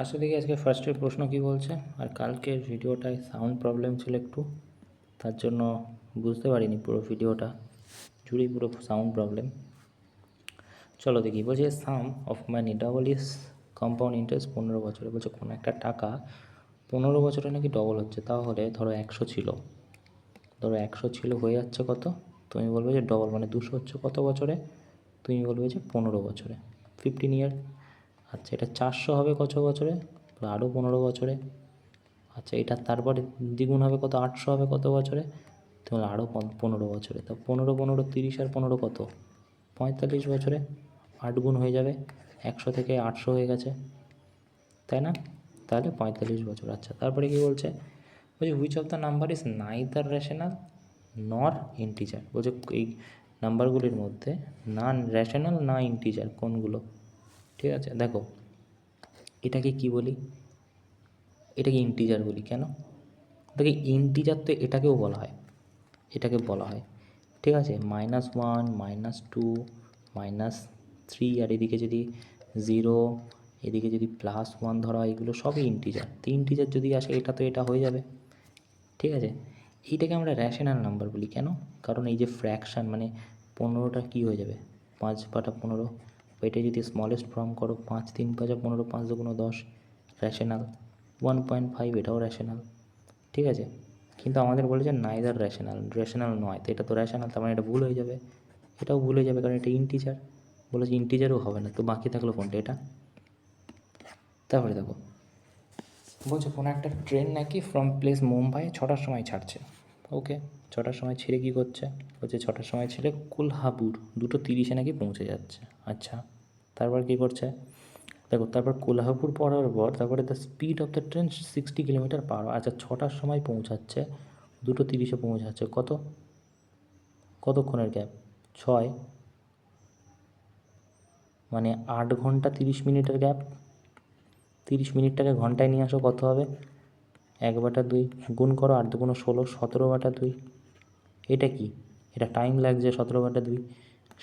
আসলে কি আজকে ফার্স্টের প্রশ্ন কি বলছে, আর কালকের ভিডিওটায় সাউন্ড প্রবলেম ছিল একটু, তার জন্য বুঝতে পারিনি পুরো ভিডিওটা জুড়েই পুরো সাউন্ড প্রবলেম। চলো দেখি, বলছে sum of money double is compound interest 15 বছরে। বলছে কোনো একটা টাকা 15 বছরে নাকি ডবল হচ্ছে। তাহলে ধরো 100 ছিল, ধরো 100 ছিল, হয়ে যাচ্ছে কত? তুমি বলবে যে ডবল মানে 200 হচ্ছে কত বছরে? তুমি বলবে যে 15 বছরে, 15 ইয়ার। আচ্ছা, এটা 400 হবে কত বছরে? আরও 15 বছরে। আচ্ছা, এটা তারপরে দ্বিগুণ হবে কত? 800 হবে কত বছরে? তাহলে আরও 15 বছরে। তা 15 15 30 আর 15 কত? 45 বছরে। 8 গুণ হয়ে যাবে, 100 থেকে 800 হয়ে গেছে, তাই না? তাহলে 45 বছর। আচ্ছা, তারপরে কি বলছে? বলছে which of the number is neither rational নর ইন্টিজার। বলছে এই নাম্বারগুলির মধ্যে না রেশনাল না ইন্টিজার কোনগুলো? ঠিক আছে, দেখো এটাকে কি বলি? এটাকে ইন্টিজার বলি। কেন? দেখি, ইন্টিজার তো এটাকেও বলা হয়, এটাকে বলা হয়, ঠিক আছে, -1 -2 -3, আর এদিকে যদি 0, এদিকে যদি +1 ধরা হয়, এগুলো সবই ইন্টিজার। তো ইন্টিজার যদি আসে, এটা তো এটা হয়ে যাবে, ঠিক আছে। এইটাকে আমরা র্যাশনাল নাম্বার বলি। কেন? কারণ এই যে ফ্র্যাকশান মানে 15টা কী হয়ে যাবে? 5/15। এটা যদি স্মলেস্ট ফর্ম করো, 5 3 5 15, 5 2 10, র্যাশনাল। 1.5 এটাও র্যাশনাল, ঠিক আছে। কিন্তু আমাদের বলেছে নাইদার র্যাশনাল নয়, তো এটা তো র্যাশনাল, তার মানে এটা ভুল হয়ে যাবে। এটাও ভুল হয়ে যাবে কারণ এটা ইন্টিজার। বলেছে ইন্টিজারও হবে না, তো বাকি থাকলো কোনটা? এটা। তারপরে দেখো, বলছে কোনো একটা ট্রেন নাকি ফ্রম প্লেস মুম্বাই 6টার সময় ছাড়ছে। ওকে, 6টার সময় ছেড়ে কী করছে? বলছে 6টার সময় ছেড়ে কোলহাপুর 2:30 নাকি পৌঁছে যাচ্ছে। আচ্ছা, তারপর কী করছে? দেখো, তারপর কোলহাপুর পড়ার পর তারপরে the speed of the train 60 কিলোমিটার/আওয়ার। আচ্ছা, 6টার সময় পৌঁছাচ্ছে, 2:30 পৌঁছাচ্ছে, কতক্ষণের গ্যাপ? 6, মানে 8 ঘন্টা 30 মিনিটের গ্যাপ। 30 মিনিটটাকে ঘন্টায় নিয়ে আসো, কত হবে? 1/2 গুণ করো, 8 2 16, 17/2। এটা কি? এটা টাইম লাগছে 17/2।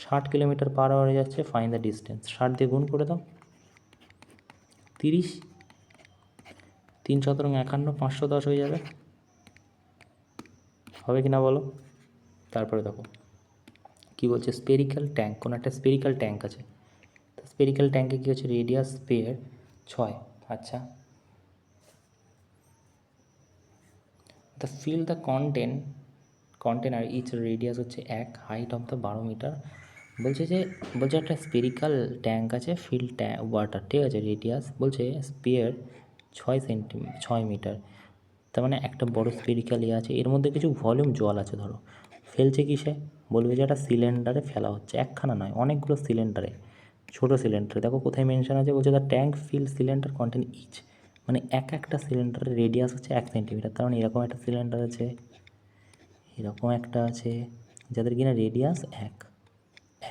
60 কিলোমিটার/আওয়ারে যাচ্ছে, ফাইন দ্য ডিস্টেন্স। 60 দিয়ে গুণ করে দাও, 30, 3 17 51, 510 হয়ে যাবে। হবে কি না বলো? তারপরে দেখো কী বলছে, স্পেরিক্যাল ট্যাঙ্ক, কোনো একটা স্পেরিক্যাল ট্যাঙ্ক আছে। তো স্পেরিক্যাল ট্যাঙ্কে কী হচ্ছে? Radius sphere 6। আচ্ছা, the fill the container each radius হচ্ছে 1, হাইট অফ দ্য 12 মিটার। বলছে একটা স্পেরিক্যাল ট্যাঙ্ক আছে, ফিল ওয়াটার, ঠিক আছে, রেডিয়াস বলছে স্পেয়ার 6 মিটার। তার মানে একটা বড় স্পেরিক্যাল আছে, এর মধ্যে কিছু ভলিউম জল আছে। ধরো ফেলছে কিসে? বলবে যে একটা সিলিন্ডারে ফেলা হচ্ছে, একখানা নয়, অনেকগুলো সিলিন্ডারে, ছোটো সিলিন্ডারে। দেখো কোথায় মেনশন আছে, বলছে the tank fill cylinder contain each, মানে একটা সিলিন্ডারের রেডিয়াস হচ্ছে 1 সেন্টিমিটার। তার মানে এরকম একটা সিলিন্ডার আছে, এরকম একটা আছে, যাদের কিনা রেডিয়াস 1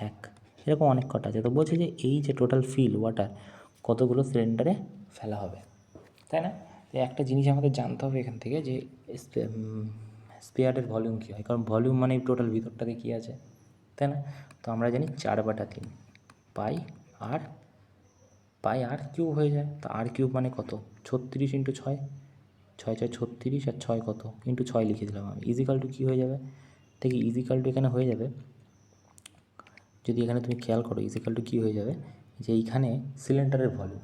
1, এরকম অনেক কটা আছে। তো বলছে যে এই যে টোটাল ফিল ওয়াটার কতগুলো সিলিন্ডারে ফেলা হবে, তাই না? তো একটা জিনিস আমাদের জানতে হবে এখান থেকে, যে স্পেয়ারের ভলিউম কী হয়, কারণ ভলিউম মানে টোটাল ভিতরটাতে কী আছে, তাই না? তো আমরা জানি 4/3 পাই আর কিউব হয়ে যায়। তো আর কিউব মানে কত? 36 × 6, 6 6 36, আর 6 কত? × 6 লিখে দিলাম আমি। ইজিক্যাল টু কী হয়ে যাবে? দেখি, ইজিক্যাল টু এখানে হয়ে যাবে, যদি এখানে তুমি খেয়াল করো, ইজিক্যাল টু কী হয়ে যাবে, যে এইখানে সিলিন্ডারের ভলিউম,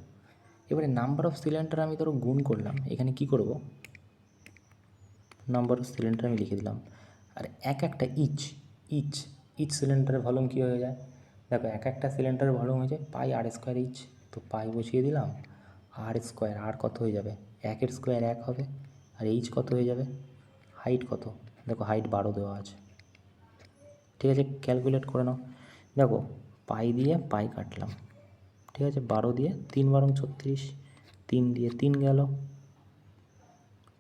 এবারে নাম্বার অফ সিলিন্ডার আমি ধরো গুণ করলাম, এখানে কি করব, নাম্বার অফ সিলিন্ডার আমি লিখে দিলাম, আর একটা ইচ সিলিন্ডারের ভলিউম কী হয়ে যায়? দেখো, একটা সিলিন্ডারের ভলিউম হয়ে যায় πr² ইচ। তো পাই বসিয়ে দিলাম, r², আর কত হয়ে যাবে? 1 স্কোয়ার 1 হবে, আর এইচ কত হয়ে যাবে? হাইট কত? দেখো হাইট 12 দেওয়া আছে, ঠিক আছে, ক্যালকুলেট করে নাও। দেখো, পাই দিয়ে পাই কাটলাম, ঠিক আছে, 12 দিয়ে 3 12 36, 3 দিয়ে 3 গেল,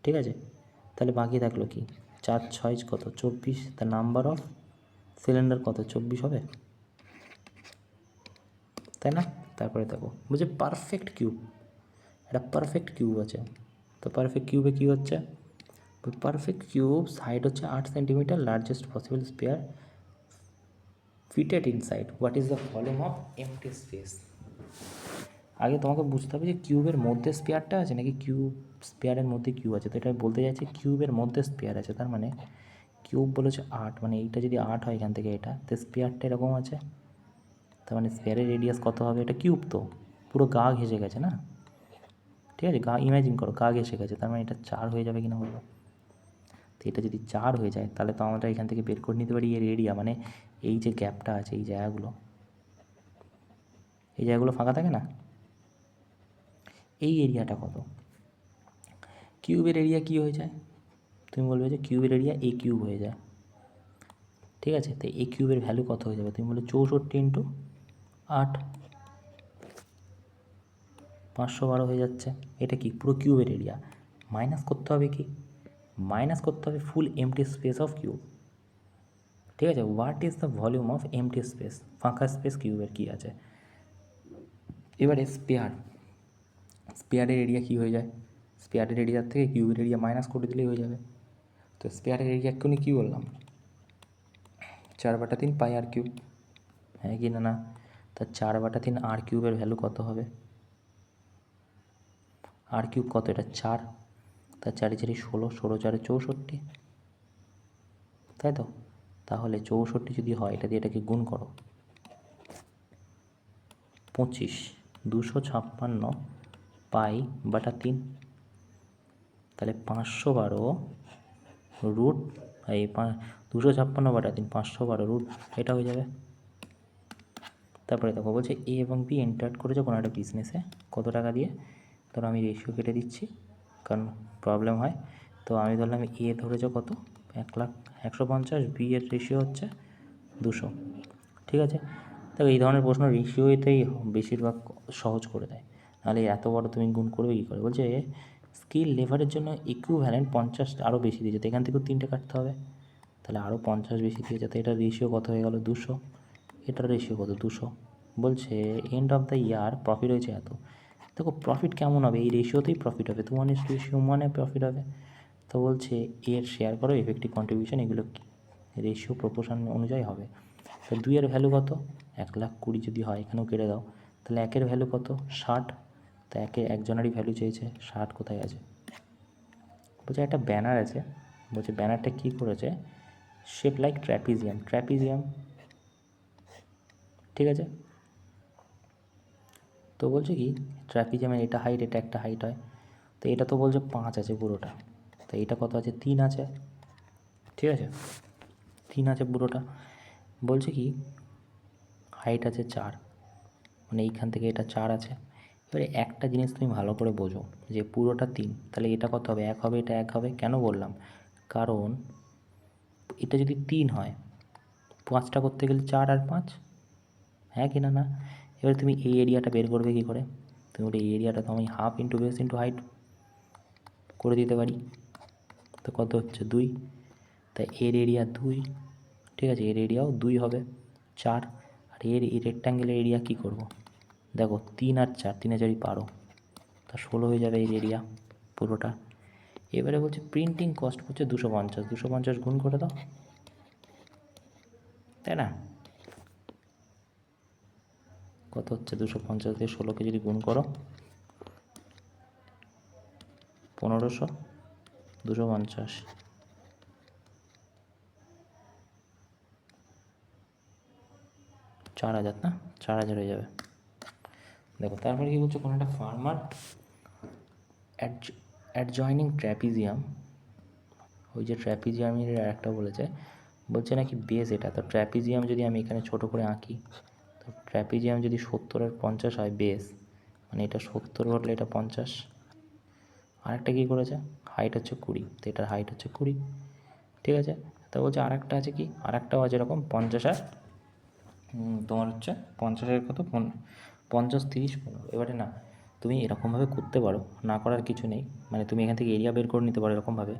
ঠিক আছে। তাহলে বাকি থাকলো কি? 4 6 কত? 24। দ্য নাম্বার অফ সিলিন্ডার কত? 24 হবে, তাই না? তারপরে দেখো, বুঝে পারফেক্ট কিউব, একটা পারফেক্ট কিউব আছে। তো পারফেক্ট কিউবে কী হচ্ছে? পারফেক্ট কিউব হাইট হচ্ছে 8 centimetre, largest possible spare fitted inside, what is the volume of MT space? আগে তোমাকে বুঝতে হবে যে কিউবের মধ্যে স্পেয়ারটা আছে নাকি কিউব স্পেয়ারের মধ্যে কিউব আছে। তো এটা বলতে যাচ্ছি কিউবের মধ্যে স্পেয়ার আছে, তার মানে কিউব বলেছে 8, মানে এইটা যদি 8 হয় এখান থেকে এটা, তো স্পেয়ারটা এরকম আছে, তার মানে স্পেয়ারের রেডিয়াস কত হবে? এটা কিউব তো পুরো গা ঘেঁষে গেছে না, ঠিক আছে, গা ইমাজিন করো গা ঘেঁষে গেছে, তার মানে এটা 4 হয়ে যাবে কিনা বলো। তো এটা যদি 4 হয়ে যায় তাহলে তো আমরা এখান থেকে বের করে নিতে পারি এর এরিয়া, মানে এই যে গ্যাপটা আছে এই জায়গাগুলো ফাঁকা থাকে না, এই এরিয়াটা কত? কিউবের এরিয়া কী হয়ে যায়? তুমি বলবে যে কিউবের এরিয়া এ কিউব হয়ে যায়, ঠিক আছে। তো এ কিউবের ভ্যালু কত হয়ে যাবে? তুমি বলো 64 ইন্টু 8, 512 হয়ে যাচ্ছে। এটা কি পুরো কিউবের এরিয়া। মাইনাস করতে হবে কি? মাইনাস করতে হবে ফুল এমটি স্পেস অফ কিউব, ঠিক আছে। What is the volume of MT space, ফাঁকা স্পেস কিউবের কী আছে। এবারে স্পেয়ারের এরিয়া কী হয়ে যায়? স্পেয়ারের এরিয়ার থেকে কিউবের এরিয়া মাইনাস করে দিলেই হয়ে যাবে। তো স্পেয়ারের এরিয়া এক্ষুনি কী বললাম? 4/3 পাই আর কিউব, হ্যাঁ কি না? তা 4/3 আর কিউবের ভ্যালু কত হবে? আর কিউব কত? এটা 4, তার 4 4 16, 16 4 64, তাই তো। তাহলে 64 যদি হয় এটা দিয়ে এটাকে গুণ করো, 25, 256 π/3, তাহলে 512 রুট এই 256/3, 512 রুট, এটা হয়ে যাবে। তারপরে দেখো বলছে এ এবং বি এন্টার করেছে কোনো একটা বিজনেসে, কত টাকা দিয়ে? ধরো আমি রেশিও কেটে দিচ্ছি কারণ প্রবলেম হয়। তো আমি ধরলাম এ ধরেছে কত? 1,50,000, বি এর রেশিও হচ্ছে 200, ঠিক আছে। দেখো এই ধরনের প্রশ্ন রেশিওতেই বেশিরভাগ সহজ করে দেয়, নাহলে এত বড় তুমি গুণ করবে কী করে। বলছে স্কিল লেভারের জন্য ইকুইভ্যালেন্ট 50 আরও বেশি দিয়েছে, তো এখান থেকেও 3টে কাটতে হবে, তাহলে আরও 50 বেশি দিয়েছে, তো এটার রেশিও কত হয়ে গেল? 200, এটার রেশিও কত? 200। বলছে end of the year profit হয়েছে এত। দেখো প্রফিট কেমন হবে? এই রেশিওতেই প্রফিট হবে, 2:1 প্রফিট হবে। তো বলছে এর শেয়ার করো এফেক্টিভ কন্ট্রিবিউশন, এগুলো রেশিও প্রপোর্শন অনুযায়ী হবে। তো 2-এর ভ্যালু কত? 1,20,000 যদি হয় এখানেও কেটে দাও, তাহলে 1-এর ভ্যালু কত? 60। তা একজনেরই ভ্যালু চেয়েছে, 60 কোথায় আছে? বলছে একটা ব্যানার আছে, বলছে ব্যানারটা কী করেছে? শেপ লাইক ট্র্যাপিজিয়াম, ঠিক আছে। তো বলছে কি ট্র্যাপিজিয়ামের এটা হাইট, এটা একটা হাইট হয়, তো এটা তো বলছে 5 আছে পুরোটা, তো এটা কত আছে? 3 আছে, ঠিক আছে, 3 আছে পুরোটা। বলছে কি হাইট আছে 4, মানে এইখান থেকে এটা 4 আছে। এবারে একটা জিনিস তুমি ভালো করে বোঝো যে পুরোটা 3, তাহলে এটা কত হবে? 1 হবে, এটা 1 হবে। কেন বললাম? কারণ এটা যদি 3 হয়, 5টা করতে গেলে 4 আর 5, হ্যাঁ কি না? এবারে তুমি এই এরিয়াটা বের করবে কী করে? তুমি বলে এই এরিয়াটা তো আমি half into base into height করে দিতে পারি, তো কত হচ্ছে? 2, তাই এর এরিয়া 2, ঠিক আছে, এর এরিয়াও 2 হবে, 4। আর এর এই রেক্ট্যাঙ্গেলের এরিয়া কী করব? দেখো 3 আর 4, 3 আর 4 12, তা 16 হয়ে যাবে এর এরিয়া পুরোটা। এবারে বলছে প্রিন্টিং কস্ট হচ্ছে 250, 250 গুণ করে দাও, তাই না? কত হচ্ছে? 250 দিয়ে 16কে যদি গুণ করো 1500, 250, 4,000 না? 4,000 হয়ে যাবে। দেখো তারপরে কি বলছে? কোনো একটা ফার্মার অ্যাডজয়নিং ট্র্যাপিজিয়াম, ওই যে ট্র্যাপিজিয়ামের একটা বলছে নাকি বেস এটা, তো ট্র্যাপিজিয়াম যদি আমি এখানে ছোট করে আঁকি, তো ট্র্যাপিজিয়াম যদি 70 আর 50 হয় বেস, মানে এটা 70 হলে এটা 50। আরেকটা কী করেছে? হাইট হচ্ছে 20, তো এটার হাইট হচ্ছে 20, ঠিক আছে। তো বলছে আরেকটা আছে কি? আরেকটাও আছে এরকম 50 আর তোমার হচ্ছে 50-এর কত 50, 30, 15। এবারে না তুমি এরকমভাবে করতে পারো, না করার কিছু নেই, মানে তুমি এখান থেকে এরিয়া বের করে নিতে পারো এরকমভাবে,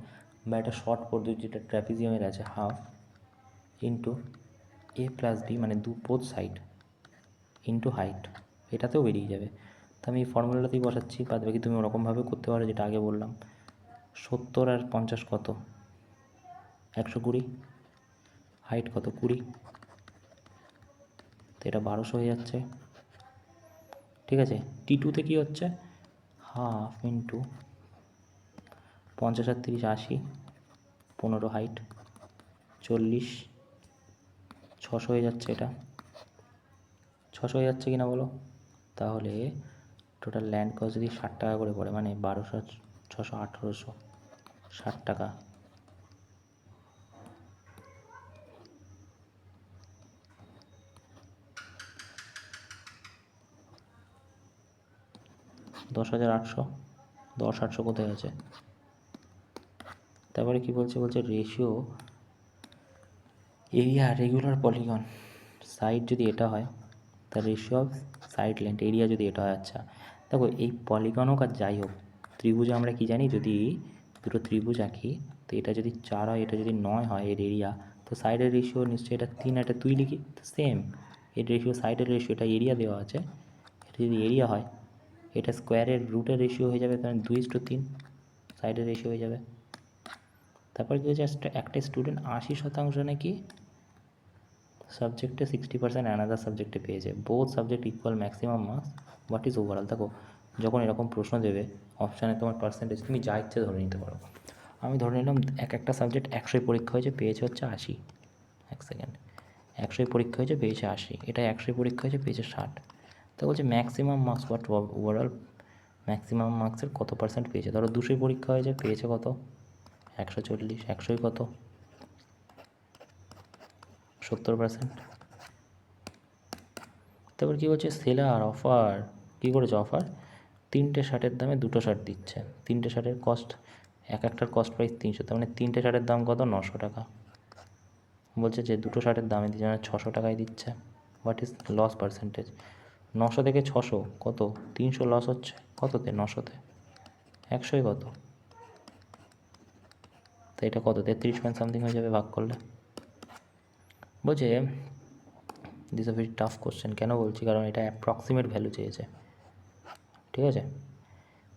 বা একটা শর্ট পদ্ধতি যেটা ট্র্যাপিজিয়ামের আছে, half into a plus B, মানে বোথ সাইড ইন্টু হাইট, এটাতেও বেরিয়ে যাবে। তো আমি এই ফর্মুলাটাতেই বসাচ্ছি, বাদ বাকি তুমি ওরকমভাবে করতে পারো যেটা আগে বললাম। 70 আর 50 কত? 120, হাইট কত? 20, তো এটা 1200 হয়ে যাচ্ছে, ঠিক আছে। T2-তে কী হচ্ছে, 1/2 ইন্টু 50 আর 30 80, 15 হাইট 40, 600 হয়ে যাচ্ছে, এটা 600 হয়ে যাচ্ছে কি না বলো। তাহলে টোটাল ল্যান্ড কস্ট যদি 60 টাকা করে পড়ে, মানে 1200, 600, 1800, 60 টাকা। দশ 800 কোথায় আছে। তারপরে কি বলছে, ratio area regular polygon side যদি এটা হয়, তার ratio of side length area যদি এটা হয়। আচ্ছা দেখো, এই পলিগন হোক আর যাই হোক, ত্রিভুজে আমরা কি জানি, যদি দুটো ত্রিভুজ আঁকি, তো এটা যদি 4 হয়, এটা যদি 9 হয় এর এরিয়া, তো সাইডের রেশিও নিশ্চয়ই এটা 3, এটা 2 লিখি, তো সেম এর রেশিও সাইডের রেশিও, এটা এরিয়া দেওয়া আছে, এটা যদি এরিয়া হয়, এটা স্কোয়ারের রুটের রেশিও হয়ে যাবে, কারণ 2:3 সাইডের রেশিও হয়ে যাবে। তারপর কী হচ্ছে, একটা স্টুডেন্ট 80% নাকি সাবজেক্টে 60% অ্যানাদার সাবজেক্টে পেয়েছে, both subject equal maximum marks, what is overall. দেখো যখন এরকম প্রশ্ন দেবে অপশানে, তোমার পার্সেন্টেজ তুমি যা ইচ্ছে ধরে নিতে পারো। আমি ধরে নিলাম একটা সাবজেক্ট 100 পরীক্ষা হয়েছে, পেয়েছে হচ্ছে 80, 1 সেকেন্ড, 100 পরীক্ষা হয়েছে পেয়েছে 80, এটা 100 পরীক্ষা হয়েছে পেয়েছে 60। তো বলছে maximum marks what overall, maximum মার্কসের কত পার্সেন্ট পেয়েছে। ধরো 200 পরীক্ষা হয়েছে, পেয়েছে কত, 140, 100 কত, 70%। তারপর কী বলছে, সেলার অফার কী করেছে, অফার 3টে শার্টের দামে 2টো শার্ট দিচ্ছে, 3টে শার্টের কস্ট, একটার কস্ট প্রাইস 300, তার মানে 3টে শার্টের দাম কত, 900 টাকা। বলছে যে 2টো শার্টের দামে দিচ্ছে, মানে 600 টাকায় দিচ্ছে। হোয়াট ইজ লস পার্সেন্টেজ, 900 থেকে 600 কত, 300 লস হচ্ছে, কততে, 900-তে, 100-এ কত, তো এটা কত, 33 পয়েন্ট সামথিং হয়ে যাবে ভাগ করলে। বলছে this a very tough question, কেন বলছি, কারণ এটা অ্যাপ্রক্সিমেট ভ্যালু চেয়েছে, ঠিক আছে।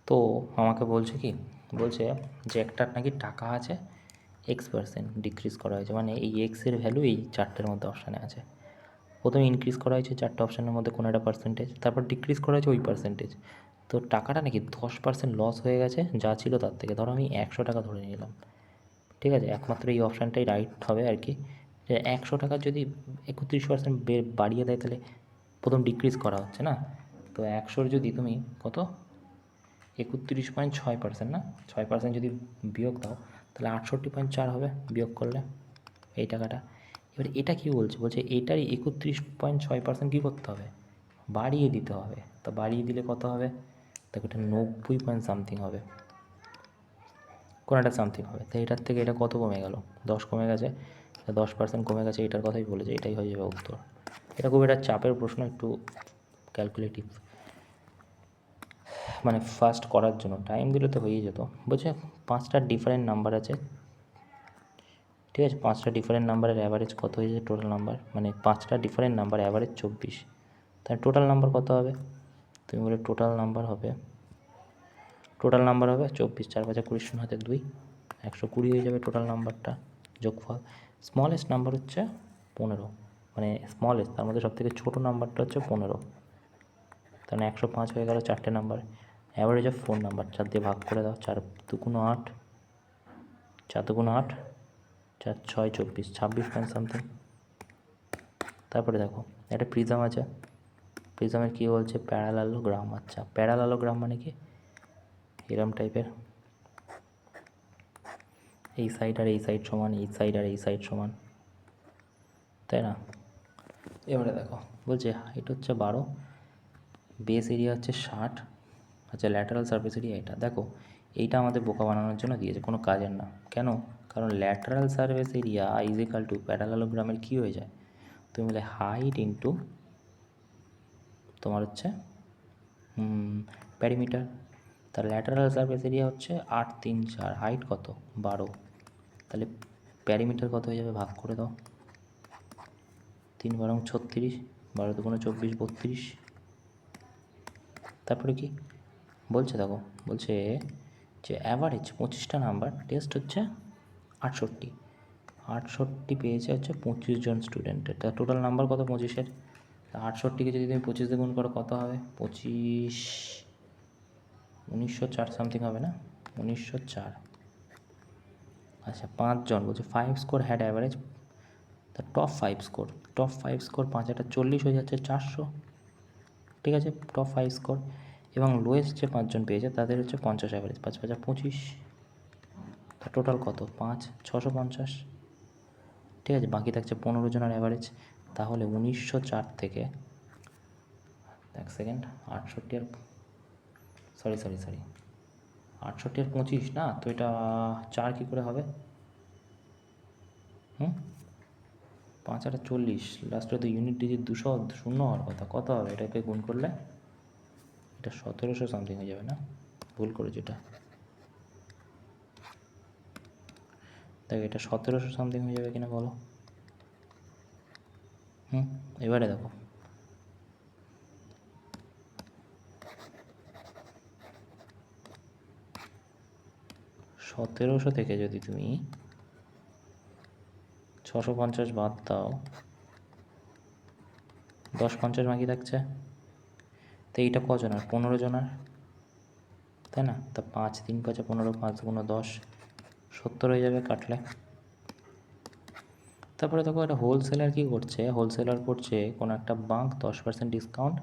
তো আমাকে বলছে কি, বলছে যে একটার নাকি টাকা আছে X% ডিক্রিজ করা হয়েছে, মানে এই এক্সের ভ্যালু এই 4টের মধ্যে অপশানে আছে। প্রথমে ইনক্রিজ করা হয়েছে 4টে অপশানের মধ্যে কোনো একটা পার্সেন্টেজ, তারপর ডিক্রিজ করা হয়েছে ওই পার্সেন্টেজ। তো টাকাটা নাকি 10% লস হয়ে গেছে যা ছিল তার থেকে। ধরো আমি 100 টাকা ধরে নিলাম, ঠিক আছে, একমাত্র এই অপশানটাই রাইট হবে আর কি, যে 100 টাকা যদি 31% বাড়িয়ে দেয়, তাহলে প্রথম ডিক্রিজ করা হচ্ছে না, তো 100-র যদি তুমি কত, 31.6% না, 6% যদি বিয়োগ দাও, তাহলে 68.4 হবে বিয়োগ করলে এই টাকাটা। এবার এটা কী বলছে, এটারই 31.6% কী করতে হবে, বাড়িয়ে দিতে হবে। তো বাড়িয়ে দিলে কত হবে, দেখো এটা 90 পয়েন্ট সামথিং হবে, কোনো একটা সামথিং হবে। তো এটার থেকে এটা কত কমে গেল, 10 কমে গেছে, 10% কমে গেছে, এটার কথাই বলেছে, এটাই হয়ে যাবে উত্তর। এটা খুব একটা চাপের প্রশ্ন, একটু ক্যালকুলেটিভ, মানে ফার্স্ট করার জন্য টাইম দিলে তো হয়েই যেত। বলছে 5টা ডিফারেন্ট নাম্বার আছে, ঠিক আছে, 5টা ডিফারেন্ট নাম্বারের অ্যাভারেজ কত হয়েছে টোটাল নাম্বার, মানে 5টা ডিফারেন্ট নাম্বার অ্যাভারেজ 24, তাহলে টোটাল নাম্বার কত হবে, তুমি বলে টোটাল নাম্বার হবে 24, 4 5 20, 0 হাতে 2, 120 হয়ে যাবে টোটাল নাম্বারটা, যোগফল। স্মলেস্ট নাম্বার হচ্ছে 15, মানে স্মলেস্ট, তার মধ্যে সবথেকে ছোটো নাম্বারটা হচ্ছে 15, তাহলে 105 হয়ে গেল 4টে নাম্বার। অ্যাভারেজ অফ 4 নাম্বার, 4 দিয়ে ভাগ করে দাও, 4 2 8, 4 2 8, 4 6 24, 26 পয়েন্ট সামথিং। তারপরে দেখো একটা প্রিজম আছে, প্রিজমের কী বলছে, প্যারালালোগ্রাম। আচ্ছা প্যারালালোগ্রাম মানে কি, এরম টাইপের, এই সাইড আর এই সাইড সমান, এই সাইড আর এই সাইড সমান, তাই না। এবারে দেখো বলছে হাইট হচ্ছে 12, বেস এরিয়া হচ্ছে 60, আচ্ছা ল্যাটারাল সারফেস এরিয়া এটা। দেখো এইটা আমাদের বোকা বানানোর জন্য দিয়েছে, কোনো কাজের না। কেন, কারণ lateral surface area is equal to প্যারালালোগ্রামের কী হয়ে যায়, তুমি বলে হাইট ইন্টু তোমার হচ্ছে প্যারিমিটার। তার ল্যাটারাল সারফেস এরিয়া হচ্ছে 8 3 4, হাইট কত 12, তাহলে প্যারিমিটার কত হয়ে যাবে, ভাগ করে দাও, 3 12 36, 12 2 24 32। তারপরে কি বলছে, দেখো বলছে যে অ্যাভারেজ 25টা নাম্বার, টেস্ট হচ্ছে 68 পেয়েছে হচ্ছে 25 জন স্টুডেন্টের, তা টোটাল নাম্বার কত 25-এর, 68কে যদি তুমি 25 দিয়ে গুণ করো কত হবে? 25, 1904 সামথিং হবে না? 1904। আচ্ছা 5 জন বলছে 5 score had average the top 5 score. Top 5 score 5 একটা 40 হয়ে যাচ্ছে 400, ঠিক আছে, টপ 5 স্কোর। এবং লোয়েস্ট যে 5 জন পেয়েছে তাদের হচ্ছে 50 অ্যাভারেজ, 5 5 25, তা টোটাল কত? 5 650, ঠিক আছে। বাকি থাকছে 15 জনের অ্যাভারেজ। তাহলে 1904 থেকে, এক সেকেন্ড, 68 আর সরি 68 আর 25 না তো, এটা 4 কী করে হবে? 5 আর 40, লাস্টে তো ইউনিট ডিজিট 200 শূন্য হওয়ার কথা, কত হবে? এটাকে গুণ করলে এটা 1700 সামথিং হয়ে যাবে না? ভুল করেছি এটা, দেখ এটা 1700 সামথিং হয়ে যাবে কিনা বলো। এবারে দেখো, সতেরোশো থেকে যদি তুমি 650 বাদ দাও, 1050 বাকি থাকছে। তো এইটা কজনের? 15 জনের, তাই না? তা 5 3 5 15, 5 গুণ 10, 70 হয়ে যাবে কাটলে। তারপরে দেখো একটা হোলসেলার কী করছে, হোলসেলার করছে কোনো একটা বাঙ্ক 10% ডিসকাউন্ট,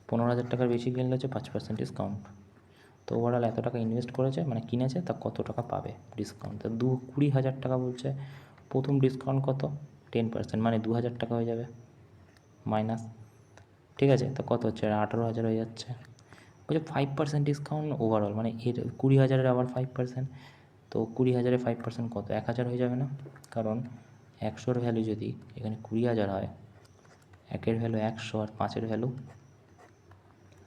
15,000 টাকার বেশি কিনলে হচ্ছে 5% ডিসকাউন্ট। তো ওভারঅল এত টাকা ইনভেস্ট করেছে, মানে কিনেছে, তা কত টাকা পাবে ডিসকাউন্ট? তা 20,000 টাকা বলছে। প্রথম ডিসকাউন্ট কত? 10%, মানে 2,000 টাকা হয়ে যাবে মাইনাস, ঠিক আছে। তো কত হচ্ছে? 18,000 হয়ে যাচ্ছে। বলছে 5% ডিসকাউন্ট ওভারঅল, মানে এর 20,000-এর আবার 5%, তো 20,000-এ 5% কত? 1,000 হয়ে যাবে না? কারণ 100-র ভ্যালু যদি এখানে 20,000 হয়, 1-এর ভ্যালু 100 আর 5-এর ভ্যালু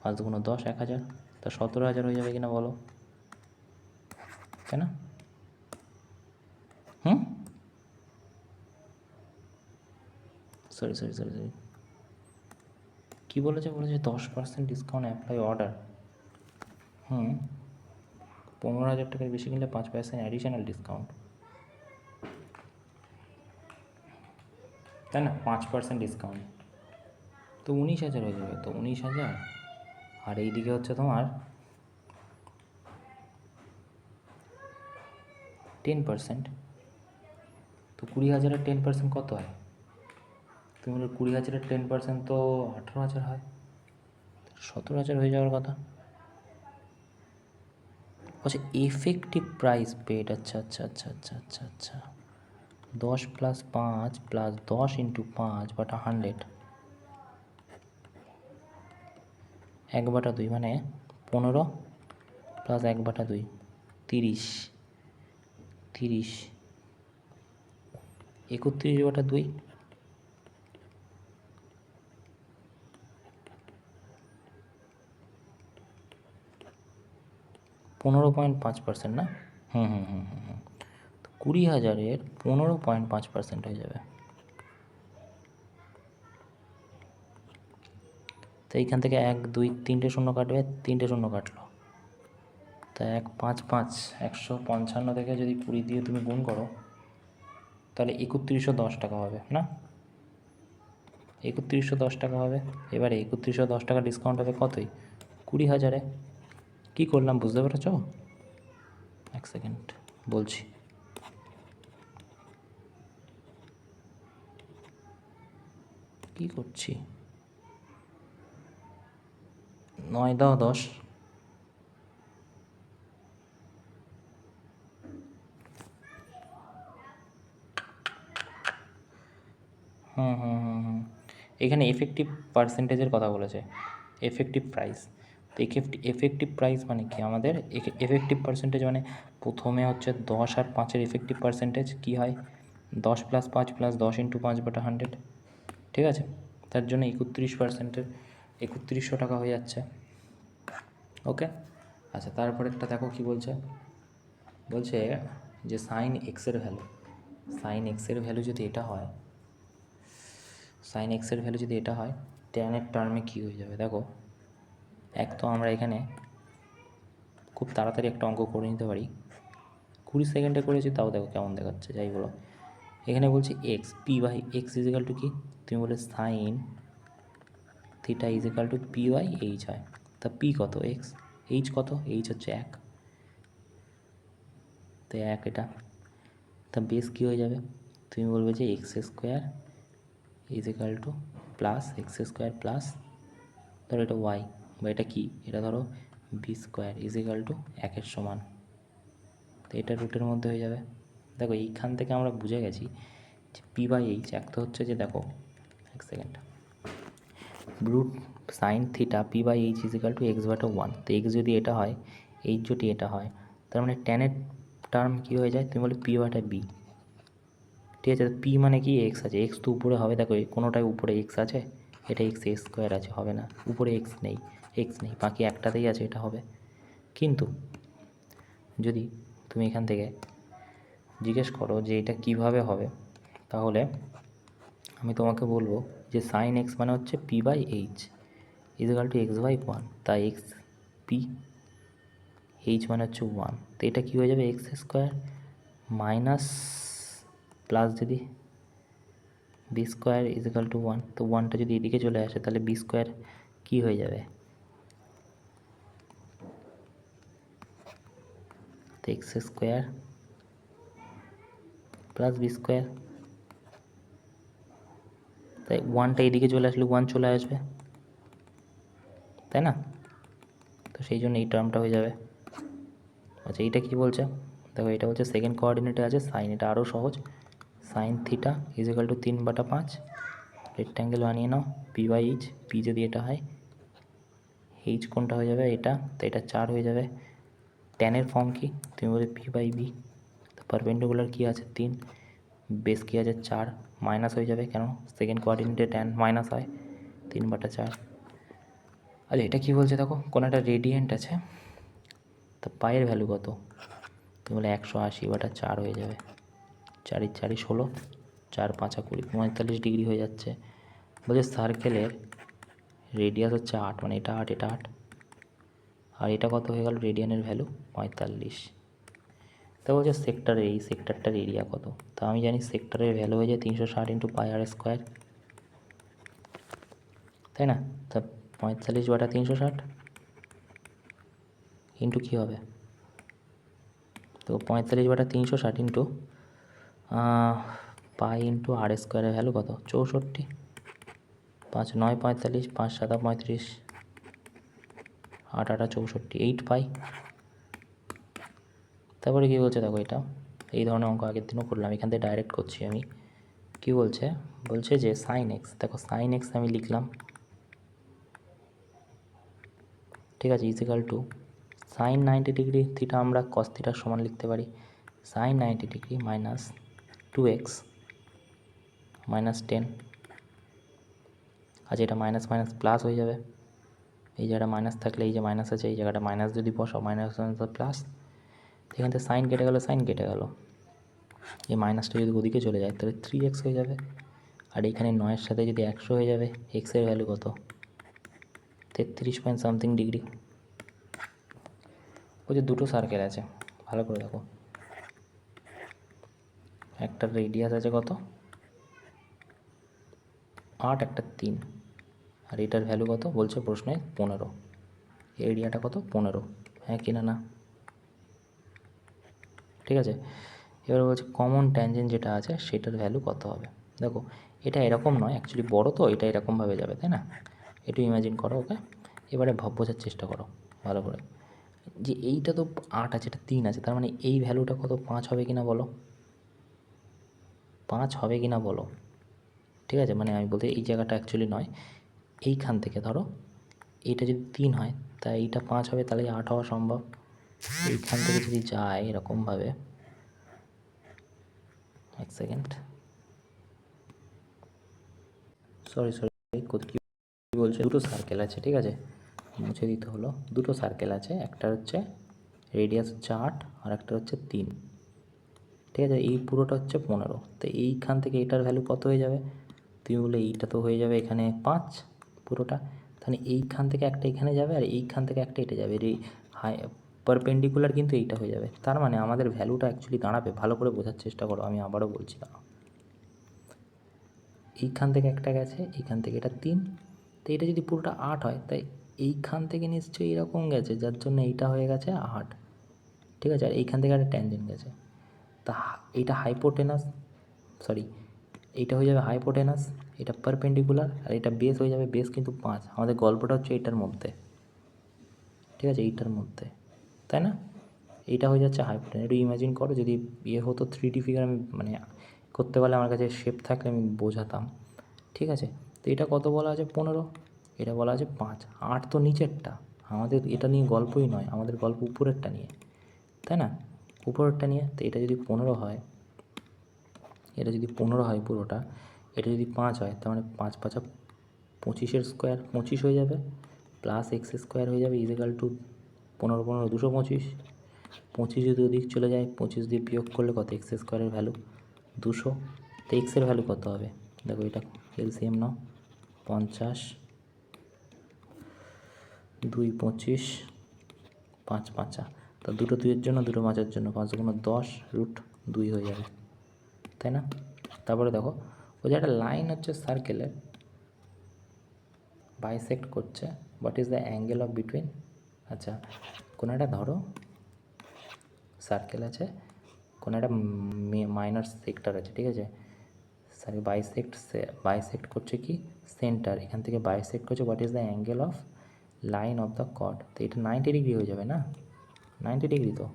5 গুণ 10, 1,000, তা 17,000 হয়ে যাবে কিনা বলো, তাই না? সরি কী বলেছে? 10% ডিসকাউন্ট অ্যাপ্লাই অর্ডার। 15,000 টাকার বেশি কিনলে 5% অ্যাডিশনাল ডিসকাউন্ট, তাই না? 5% ডিসকাউন্ট, তো 19,000 হয়ে যাবে। তো 19,000, আর এই দিকে হচ্ছে তোমার 10%, তো 20,000-এর 10% কত হয়? তুমি বলো 20,000-এর 10% তো 18,000 হয়, 17,000 হয়ে যাওয়ার কথা। আচ্ছা এফেক্টিভ প্রাইস পেড, আচ্ছা 10 + 5 + 10 × 5/100, 1/2, মানে 15 + 1/2, 30, 31/2, 15.5%, না? তো 20,000-এর 15.5% হয়ে যাবে। তো এইখান থেকে 1 2 3টে শূন্য কাটবে, 3টে শূন্য কাটলো, তা 1 5 5, 155 থেকে যদি 20 দিয়ে তুমি গুণ করো তাহলে 3110 টাকা হবে না? 3110 টাকা হবে। এবারে 3110 টাকা ডিসকাউন্ট হবে কতই? 20,000-এ। কী করলাম বুঝতে পেরেছ? এক সেকেন্ড বলছি। কী করছি? 9 10 10, এখানে এফেক্টিভ পার্সেন্টেজের কথা বলেছে, এফেক্টিভ প্রাইস। তো এফেক্টিভ প্রাইস মানে কি? আমাদের এফেক্টিভ পার্সেন্টেজ মানে প্রথমে হচ্ছে 10 আর 5-এর এফেক্টিভ পার্সেন্টেজ কী হয়? 10 + 5 + 10 × 5/100, ঠিক আছে। তার জন্য 31%-এর 3100 টাকা হয়ে যাচ্ছে। ওকে, আচ্ছা তারপরেরটা দেখো কী বলছে। বলছে যে সাইন এক্সের ভ্যালু যদি এটা হয়, সাইন এক্সের ভ্যালু যদি এটা হয়, ট্যানের টার্মে কী হয়ে যাবে দেখো। এক তো আমরা এখানে খুব তাড়াতাড়ি একটা অঙ্ক করে নিতে পারি, 20 সেকেন্ডে করেছি, তাও দেখো কেমন দেখাচ্ছে। যাই বলো, এখানে বলছে এক্স, P/X = কি? তুমি বলে sine theta is equal to P by H হয়। তা পি কত? এক্স। এইচ কত? এইচ হচ্ছে 1, তো 1 এটা। তা বেস কী হয়ে যাবে? তুমি বলবে যে X square is equal to plus X square plus, ধরো এটা ওয়াই বা এটা কি, এটা ধরো B square is equal to 1 সমান। তো এটা রুটের মধ্যে হয়ে যাবে। দেখো এইখান থেকে আমরা বুঝে গেছি যে পি বাই এইচ এক তো হচ্ছে যে, দেখো এক second, root sine theta p by h is equal to x বাটা 1। তো এক্স যদি এটা হয়, এইচ যদি এটা হয়, তার মানে ট্যানের টার্ম কী হয়ে যায়? তুমি বলে পি বাটা বি। ঠিক আছে, পি মানে কি? এক্স আছে, এক্স তো উপরে হবে। দেখো কোনোটায় উপরে এক্স আছে, এটা এক্স স্কোয়ার আছে, হবে না। উপরে এক্স নেই, বাকি একটাতেই আছে, এটা হবে। কিন্তু যদি তুমি এখান থেকে জিজ্ঞেস করো যে এটা কিভাবে হবে, তাহলে আমি তোমাকে বলবো যে সাইন এক্স মানে হচ্ছে P by H is equal to X by 1, তাই এক্স পি, এইচ মানে হচ্ছে 1। তো এটা কী হয়ে যাবে? এক্স স্কোয়ার মাইনাস প্লাস যদি বি স্কোয়ার ইজিক্যাল টু 1, তো 1টা যদি এদিকে চলে আসে তাহলে বি স্কোয়ার কী হয়ে যাবে? তো X square plus B square, তাই 1টা এদিকে চলে আসলে 1 চলে আসবে, তাই না? তো সেই জন্য এই টার্মটা হয়ে যাবে। আচ্ছা এইটা কী বলছে? দেখো এটা বলছে সেকেন্ড কোঅর্ডিনেটে আছে সাইন, এটা আরও সহজ। Sine theta is equal to 3/5 rectangle বানিয়ে নাও, পি বাই এইচ। পি যদি এটা হয়, এইচ কোনটা হয়ে যাবে? এটা, তো এটা 4 হয়ে যাবে। ট্যানের ফর্ম কি? তুমি বলবে পি বাই বি। তো পারপেন্ডিকুলার কী আছে? 3, বেস কী আছে? 4, মাইনাস হয়ে যাবে, কেন? সেকেন্ড কোঅর্ডিনেটে ট্যান মাইনাস হয়, 3/4। আচ্ছা এটা কী বলছে দেখো, কোনো একটা রেডিয়েন্ট আছে, তা পায়ের ভ্যালু কত? তুমি বলে 180/4 হয়ে যাবে। 4 × 4 = 16, 4 × 5 = 20, 45 ডিগ্রি হয়ে যাচ্ছে। বলছে সার্কেলের রেডিয়াস হচ্ছে 8, মানে এটা 8, এটা 8, আর এটা কত হয়ে গেল? রেডিয়ানের ভ্যালু 45। তা বলছে সেক্টরের, এই সেক্টরটার এরিয়া কত? তা আমি জানি সেক্টরের ভ্যালু হয়ে যায় 360 × πr², তাই না? তা 45/360 ইন্টু কী হবে? তো 45/360 into pi into r² value কত? 64। 5 × 9 = 45, 5 × 7 = 35, 8 × 8 = 64, 8 পাই। তারপরে কী বলছে দেখো, এটা এই ধরনের অঙ্ক আগের দিনও করলাম, এখান থেকে ডাইরেক্ট করছি আমি। কী বলছে? বলছে যে সাইন এক্স, দেখো সাইন এক্স আমি লিখলাম, ঠিক আছে, is equal to sine 90 degree theta আমরা কস থিটার সমান লিখতে পারি, sign 90 degree minus 2x minus 10। আচ্ছা এটা মাইনাস মাইনাস প্লাস হয়ে যাবে, এই জায়গাটা মাইনাস থাকলে এই যে মাইনাস আছে এই জায়গাটা মাইনাস যদি বসাও, মাইনাস প্লাস, এখান থেকে সাইন কেটে গেল, সাইন কেটে গেল, এই মাইনাসটা যদি ওদিকে চলে যায় তাহলে 3x হয়ে যাবে। আর এখানে 9-এর সাথে যদি 100 হয়ে যাবে, এক্সের ভ্যালু কত? 33 ডিগ্রি। ওই যে দুটো সার্কেল আছে, ভালো করে দেখো, একটা রেডিয়াস আছে কত? 8, একটা 3, আর এটার ভ্যালু কত বলছে প্রশ্নে? 15। এরিয়াটা কত? 15, হ্যাঁ কি না? না, ঠিক আছে। এবার বলছে কমন ট্যানজেন্ট যেটা আছে সেটার ভ্যালু কত হবে। দেখো এটা এরকম নয়, অ্যাকচুয়ালি বড় তো, এটা এরকমভাবে যাবে, তাই না? একটু ইমাজিন করো, ওকে। এবারে বোঝার চেষ্টা করো ভালো করে, যে এইটা তো 8 আছে, এটা 3 আছে, তার মানে এই ভ্যালুটা কত? 5 হবে কি না বলো? 5 হবে কি না বলো? ঠিক আছে, মানে আমি বলতে এই জায়গাটা অ্যাকচুয়ালি নয়, এইখান থেকে ধরো এইটা যদি 3 হয় তা এইটা 5 হবে, তাহলে 8 হওয়া সম্ভব। এইখান থেকে যদি যায় এরকমভাবে, এক সেকেন্ড, সরি কী বলছে, দুটো সার্কেল আছে, ঠিক আছে, মুছে দিতে হলো। দুটো সার্কেল আছে, একটা হচ্ছে রেডিয়াস হচ্ছে 8 আর একটা হচ্ছে 3, ঠিক আছে, এই পুরোটা হচ্ছে 15। তো এইখান থেকে এটার ভ্যালু কত হয়ে যাবে? তুমি বলে এইটা তো হয়ে যাবে এখানে 5 পুরোটা, তাহলে এইখান থেকে একটা এখানে যাবে আর এইখান থেকে একটা এটা যাবে, এই হাই পারপেন্ডিকুলার কিন্তু এইটা হয়ে যাবে। তার মানে আমাদের ভ্যালুটা অ্যাকচুয়ালি দাঁড়াবে, ভালো করে বোঝার চেষ্টা করো, আমি আবারও বলছি, দাঁড়াও, এইখান থেকে একটা গেছে, এইখান থেকে এটা 3, তো এটা যদি পুরোটা 8 হয়, তাই এইখান থেকে নিশ্চয়ই এরকম গেছে, যার জন্য এইটা হয়ে গেছে 8, ঠিক আছে? আর এইখান থেকে একটা ট্যানজেন্ট গেছে, তা এইটা হাইপোটেনাস, সরি, এইটা হয়ে যাবে হাইপোটেনাস, এটা পারপেন্ডিকুলার, আর এটা বেস হয়ে যাবে, বেস কিন্তু 5। আমাদের গল্পটা হচ্ছে এইটার মধ্যে, ঠিক আছে? এইটার মধ্যে, তাই না? এইটা হয়ে যাচ্ছে হাইপোটেনাস। একটু ইমাজিন করো, যদি ইয়ে হতো 3D ফিগার, আমি মানে করতে পারলে আমার কাছে শেপ থাকলে আমি বোঝাতাম, ঠিক আছে? তো এটা কত বলা আছে? 15, এটা বলা আছে 5, 8 তো নিচেরটা। আমাদের এটা নিয়ে গল্পই নয়, আমাদের গল্প উপরেরটা নিয়ে, তাই না? উপরেরটা নিয়ে। তো এটা যদি 15 হয়, এটা যদি 15 হয় পুরোটা, এটা যদি 5 হয়, তার মানে 5 5 25 স্কোয়ার 25 হয়ে যাবে, প্লাস এক্স স্কোয়ার হয়ে যাবে ইজিক্যাল টু 15 15 225। 25 যদি ওদিক চলে যায়, 25 দিয়ে বিয়োগ করলে কত? এক্স স্কোয়ারের ভ্যালু 200। তো এক্সের ভ্যালু কত হবে? দেখো, এটা এলসিএম নাও, 50 2 25 5 5, তা দুটো 2-এর জন্য, দুটো 5-এর জন্য 5 গুণ 10 √2 হয়ে যাবে, তাই না? তারপরে দেখো, ওই যে একটা লাইন হচ্ছে সার্কেলের বাইসেক্ট করছে, what is the angle of between, আচ্ছা কোনো একটা ধরো সার্কেল আছে, কোনো একটা মাইনার সেক্টর আছে, ঠিক আছে? বাইসেক্ট করছে কি? সেন্টার, এখান থেকে বাইসেক্ট করছে, what is the angle of line of the chord, তো এটা 90 ডিগ্রি হয়ে যাবে না? 90 ডিগ্রি তো।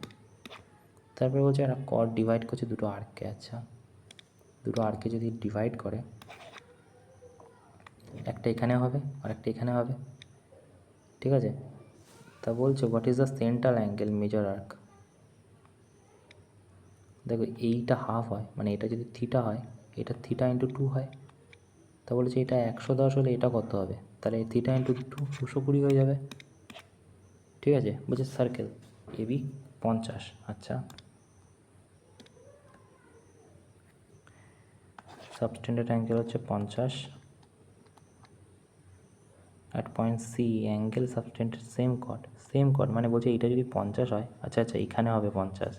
তারপরে বলছে একটা কর্ড ডিভাইড করছে দুটো আর্ককে, আচ্ছা দুটো আর্ককে যদি ডিভাইড করে, একটা এখানে হবে আর একটা এখানে হবে, ঠিক আছে? তা বলছে what is the central angle major arc. দেখো, এইটা হাফ হয়, মানে এটা যদি থিটা হয়, এটা থিটা ইন্টু 2 হয়, তা বলেছে এটা 110 হলে এটা কত হবে? তাহলে থিটা ইন্টু 2 220 হয়ে যাবে, ঠিক আছে? বলছে সার্কেল এবি 50, আচ্ছা সাবটেন্ডেড অ্যাঙ্গেল হচ্ছে 50 at point C, angle subtended same কট মানে বলছে এইটা যদি 50 হয়, আচ্ছা আচ্ছা এইখানে হবে 50,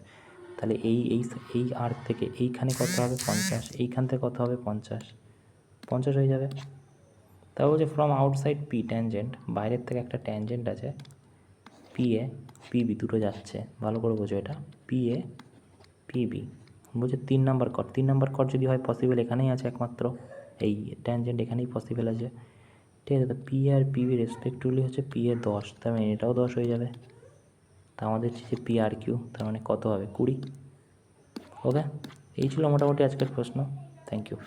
তাহলে এই আর্ক থেকে এইখানে কত হবে? 50, এইখান থেকে কত হবে? 50 50 হয়ে যাবে। তা বলছে ফ্রম আউটসাইড পি ট্যানজেন্ট, বাইরের থেকে একটা ট্যানজেন্ট আছে পি এ পিবি, দুটো যাচ্ছে, ভালো করে বোঝো এটা, পি এ পিবি। বলছে 3 নাম্বার কট, 3 নাম্বার কট যদি হয় পসিবল এখানেই আছে একমাত্র, এই ট্যানজেন্ট এখানেই পসিবল আছে, ঠিক আছে? তো পি আর পিবি রেসপেক্টিভলি হচ্ছে পি এ 10, তার মানে এটাও 10 হয়ে যাবে। তা আমাদের যে পি আর কিউ, তার মানে কত হবে? 20। ওকে, এই ছিল মোটামুটি আজকের প্রশ্ন। Thank you.